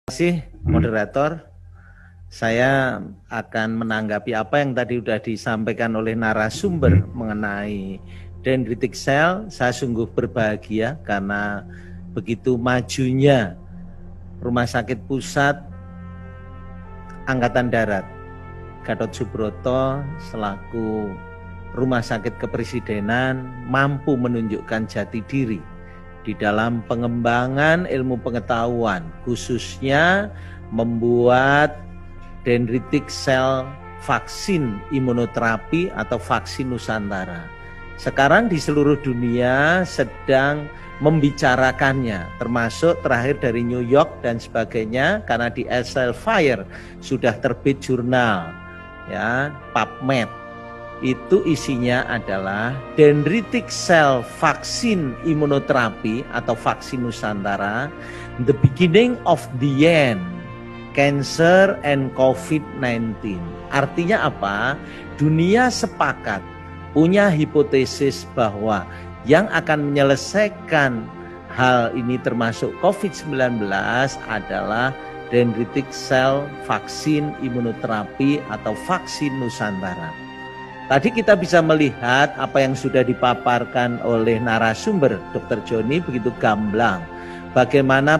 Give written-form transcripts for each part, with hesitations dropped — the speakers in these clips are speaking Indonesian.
Terima kasih moderator. Saya akan menanggapi apa yang tadi sudah disampaikan oleh narasumber mengenai dendritic cell. Saya sungguh berbahagia karena begitu majunya Rumah Sakit Pusat Angkatan Darat Gatot Subroto selaku Rumah Sakit Kepresidenan mampu menunjukkan jati diri di dalam pengembangan ilmu pengetahuan, khususnya membuat dendritic cell vaksin imunoterapi atau vaksin Nusantara. Sekarang di seluruh dunia sedang membicarakannya, termasuk terakhir dari New York dan sebagainya, karena di Elsevier sudah terbit jurnal ya PubMed. Itu isinya adalah dendritic cell vaksin imunoterapi atau vaksin Nusantara, the beginning of the end, cancer and COVID-19. Artinya apa? Dunia sepakat punya hipotesis bahwa yang akan menyelesaikan hal ini termasuk COVID-19 adalah dendritic cell vaksin imunoterapi atau vaksin Nusantara. Tadi kita bisa melihat apa yang sudah dipaparkan oleh narasumber Dr. Joni begitu gamblang. Bagaimana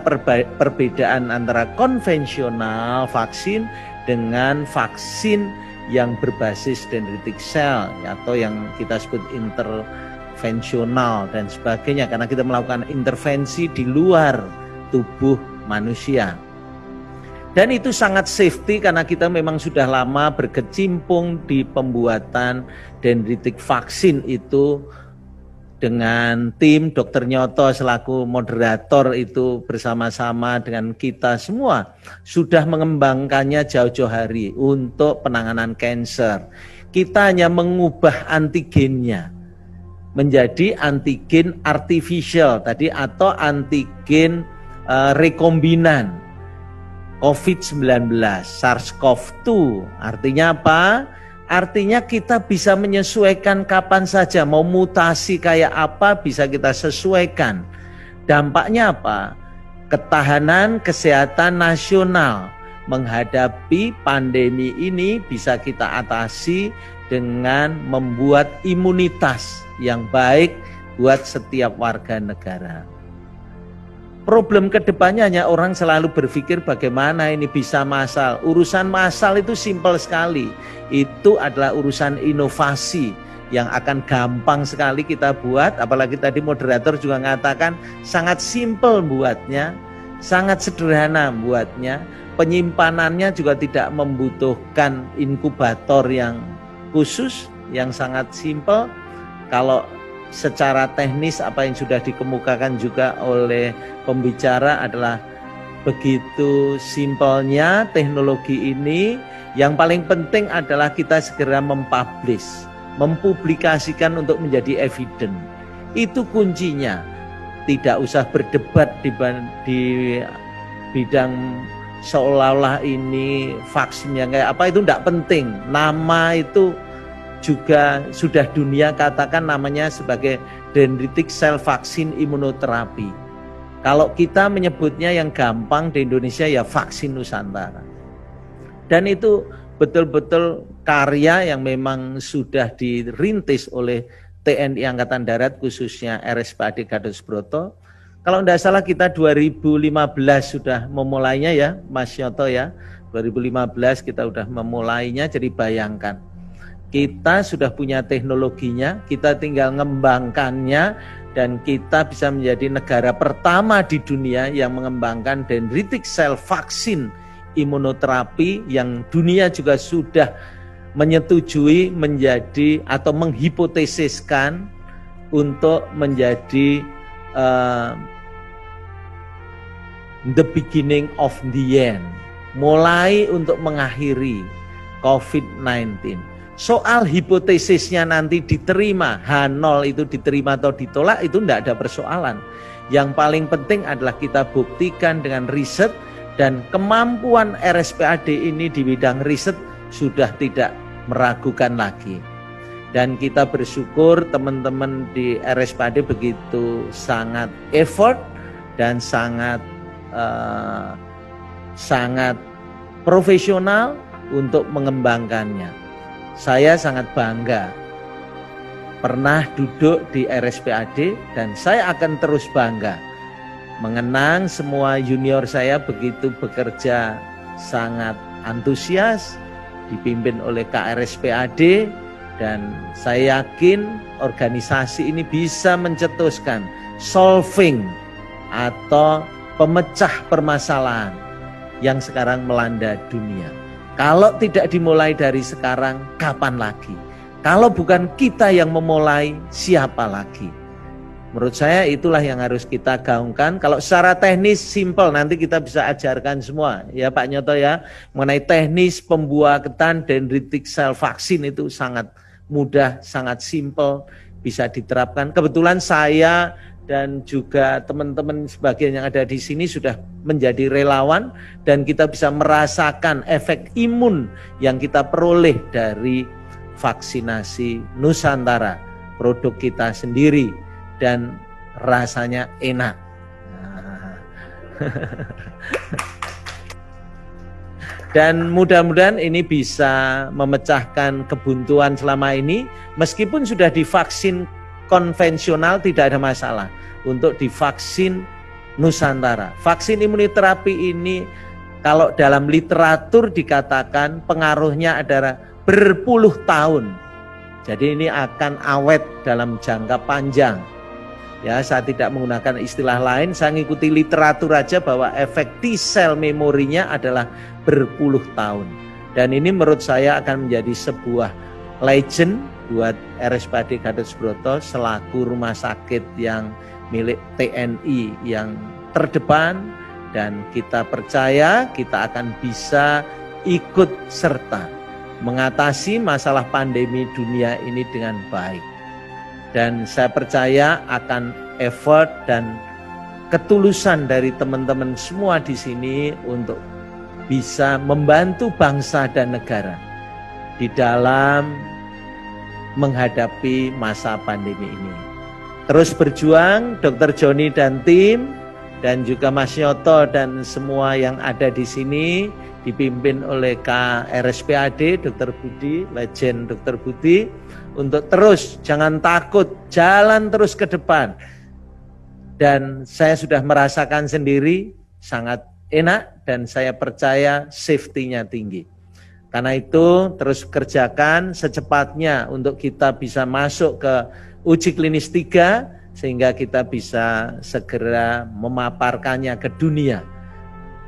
perbedaan antara konvensional vaksin dengan vaksin yang berbasis dendritic cell atau yang kita sebut intervensional dan sebagainya. Karena kita melakukan intervensi di luar tubuh manusia. Dan itu sangat safety karena kita memang sudah lama berkecimpung di pembuatan dendritic vaksin itu dengan tim Dr. Nyoto selaku moderator itu bersama-sama dengan kita semua sudah mengembangkannya jauh-jauh hari untuk penanganan kanker. Kita hanya mengubah antigennya menjadi antigen artificial tadi atau antigen rekombinan COVID-19, SARS-CoV-2. Artinya apa? Artinya kita bisa menyesuaikan kapan saja, mau mutasi kayak apa bisa kita sesuaikan. Dampaknya apa? Ketahanan kesehatan nasional menghadapi pandemi ini bisa kita atasi dengan membuat imunitas yang baik buat setiap warga negara. Problem kedepannya hanya orang selalu berpikir bagaimana ini bisa massal. Urusan massal itu simpel sekali. Itu adalah urusan inovasi yang akan gampang sekali kita buat. Apalagi tadi moderator juga mengatakan sangat simpel buatnya, sangat sederhana buatnya. Penyimpanannya juga tidak membutuhkan inkubator yang khusus, yang sangat simpel. Kalau secara teknis apa yang sudah dikemukakan juga oleh pembicara adalah begitu simpelnya teknologi ini. Yang paling penting adalah kita segera mempublikasikan untuk menjadi evidence. Itu kuncinya. Tidak usah berdebat di bidang seolah-olah ini vaksin yang kayak apa, itu tidak penting. Nama itu juga sudah dunia katakan namanya sebagai dendritic cell vaksin imunoterapi. Kalau kita menyebutnya yang gampang di Indonesia ya vaksin Nusantara. Dan itu betul-betul karya yang memang sudah dirintis oleh TNI Angkatan Darat khususnya RSPAD Gatot Subroto. Kalau tidak salah kita 2015 sudah memulainya ya Mas Nyoto ya. 2015 kita sudah memulainya, jadi bayangkan. Kita sudah punya teknologinya, kita tinggal mengembangkannya dan kita bisa menjadi negara pertama di dunia yang mengembangkan dendritic cell vaksin imunoterapi yang dunia juga sudah menyetujui menjadi atau menghipotesiskan untuk menjadi the beginning of the end, mulai untuk mengakhiri COVID-19. Soal hipotesisnya nanti diterima, H0 itu diterima atau ditolak, itu tidak ada persoalan. Yang paling penting adalah kita buktikan dengan riset dan kemampuan RSPAD ini di bidang riset sudah tidak meragukan lagi. Dan kita bersyukur teman-teman di RSPAD begitu sangat effort dan sangat sangat profesional untuk mengembangkannya. Saya sangat bangga pernah duduk di RSPAD dan saya akan terus bangga mengenang semua junior saya begitu bekerja sangat antusias, dipimpin oleh KRSPAD, dan saya yakin organisasi ini bisa mencetuskan solving atau pemecah permasalahan yang sekarang melanda dunia. Kalau tidak dimulai dari sekarang, kapan lagi? Kalau bukan kita yang memulai, siapa lagi? Menurut saya itulah yang harus kita gaungkan. Kalau secara teknis simple, nanti kita bisa ajarkan semua ya Pak Nyoto ya, mengenai teknis pembuatan dendritic cell vaksin itu sangat mudah, sangat simple, bisa diterapkan. Kebetulan saya dan juga teman-teman sebagian yang ada di sini sudah menjadi relawan dan kita bisa merasakan efek imun yang kita peroleh dari vaksinasi Nusantara, produk kita sendiri, dan rasanya enak. Dan mudah-mudahan ini bisa memecahkan kebuntuan selama ini. Meskipun sudah divaksin konvensional tidak ada masalah untuk divaksin Nusantara. Vaksin imunoterapi ini kalau dalam literatur dikatakan pengaruhnya adalah berpuluh tahun. Jadi ini akan awet dalam jangka panjang. Ya, saya tidak menggunakan istilah lain, saya mengikuti literatur aja bahwa efek T-cell memorinya adalah berpuluh tahun. Dan ini menurut saya akan menjadi sebuah legend buat RSPAD Gatot Subroto selaku rumah sakit yang milik TNI yang terdepan, dan kita percaya kita akan bisa ikut serta mengatasi masalah pandemi dunia ini dengan baik. Dan saya percaya akan effort dan ketulusan dari teman-teman semua di sini untuk bisa membantu bangsa dan negara di dalam menghadapi masa pandemi ini. Terus berjuang Dr. Joni dan tim, dan juga Mas Nyoto dan semua yang ada di sini dipimpin oleh KRSPAD Dr. Budi, legend Dr. Budi, untuk terus jangan takut, jalan terus ke depan. Dan saya sudah merasakan sendiri sangat enak dan saya percaya safety-nya tinggi. Karena itu terus kerjakan secepatnya untuk kita bisa masuk ke uji klinis 3 sehingga kita bisa segera memaparkannya ke dunia.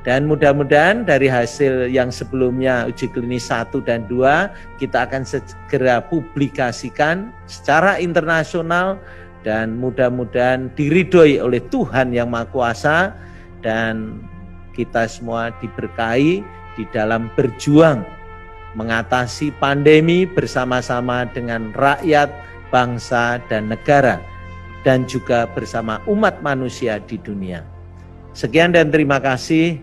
Dan mudah-mudahan dari hasil yang sebelumnya uji klinis 1 dan 2 kita akan segera publikasikan secara internasional dan mudah-mudahan diridhoi oleh Tuhan Yang Maha Kuasa, dan kita semua diberkahi di dalam berjuang mengatasi pandemi bersama-sama dengan rakyat, bangsa dan negara, dan juga bersama umat manusia di dunia. Sekian dan terima kasih.